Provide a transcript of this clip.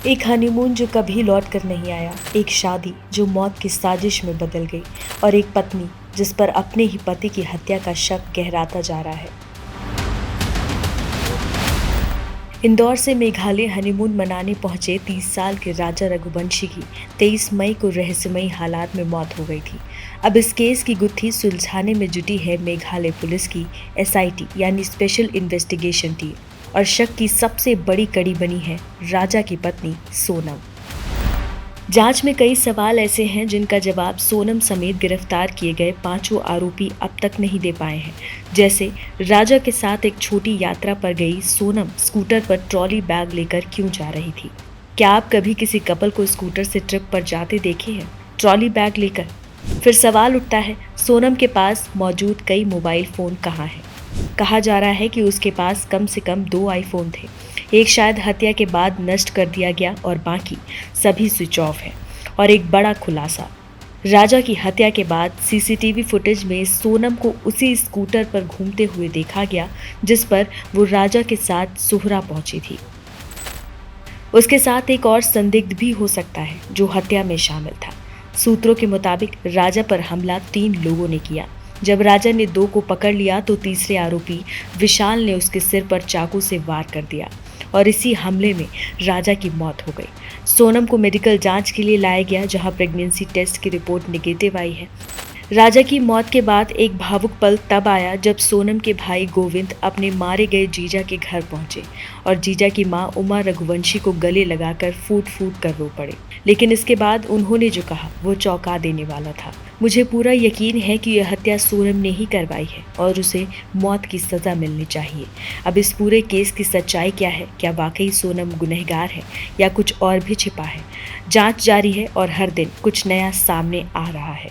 एक हनीमून जो कभी लौट कर नहीं आया, एक शादी जो मौत की साजिश में बदल गई और एक पत्नी जिस पर अपने ही पति की हत्या का शक गहराता जा रहा है। इंदौर से मेघालय हनीमून मनाने पहुंचे 30 साल के राजा रघुवंशी की 23 मई को रहस्यमयी हालात में मौत हो गई थी। अब इस केस की गुत्थी सुलझाने में जुटी है मेघालय पुलिस की एसआईटी यानी स्पेशल इन्वेस्टिगेशन टीम और शक की सबसे बड़ी कड़ी बनी है राजा की पत्नी सोनम। जांच में कई सवाल ऐसे हैं जिनका जवाब सोनम समेत गिरफ्तार किए गए पांचों आरोपी अब तक नहीं दे पाए हैं। जैसे राजा के साथ एक छोटी यात्रा पर गई सोनम स्कूटर पर ट्रॉली बैग लेकर क्यों जा रही थी? क्या आप कभी किसी कपल को स्कूटर से ट्रिप पर जाते देखे हैं ट्रॉली बैग लेकर? फिर सवाल उठता है, सोनम के पास मौजूद कई मोबाइल फोन कहाँ हैं? कहा जा रहा है कि उसके पास कम से कम 2 आईफोन थे। एक शायद हत्या के बाद नष्ट कर दिया गया और बाकी सभी स्विच ऑफ हैं। और एक बड़ा खुलासा, राजा की हत्या के बाद सीसीटीवी फुटेज में सोनम को उसी स्कूटर पर घूमते हुए देखा गया जिस पर वो राजा के साथ सुहरा पहुंची थी। उसके साथ एक और संदिग्ध भी हो सकता है जो हत्या में शामिल था। सूत्रों के मुताबिक राजा पर हमला 3 लोगों ने किया। जब राजा ने 2 को पकड़ लिया तो तीसरे आरोपी विशाल ने उसके सिर पर चाकू से वार कर दिया और इसी हमले में राजा की मौत हो गई। सोनम को मेडिकल जांच के लिए लाया गया जहां प्रेगनेंसी टेस्ट की रिपोर्ट नेगेटिव आई है। राजा की मौत के बाद एक भावुक पल तब आया जब सोनम के भाई गोविंद अपने मारे गए जीजा के घर पहुंचे और जीजा की मां उमा रघुवंशी को गले लगाकर फूट फूट कर रो पड़े। लेकिन इसके बाद उन्होंने जो कहा वो चौंका देने वाला था। मुझे पूरा यकीन है कि यह हत्या सोनम ने ही करवाई है और उसे मौत की सजा मिलनी चाहिए। अब इस पूरे केस की सच्चाई क्या है? क्या वाकई सोनम गुनहगार है या कुछ और भी छिपा है? जांच जारी है और हर दिन कुछ नया सामने आ रहा है।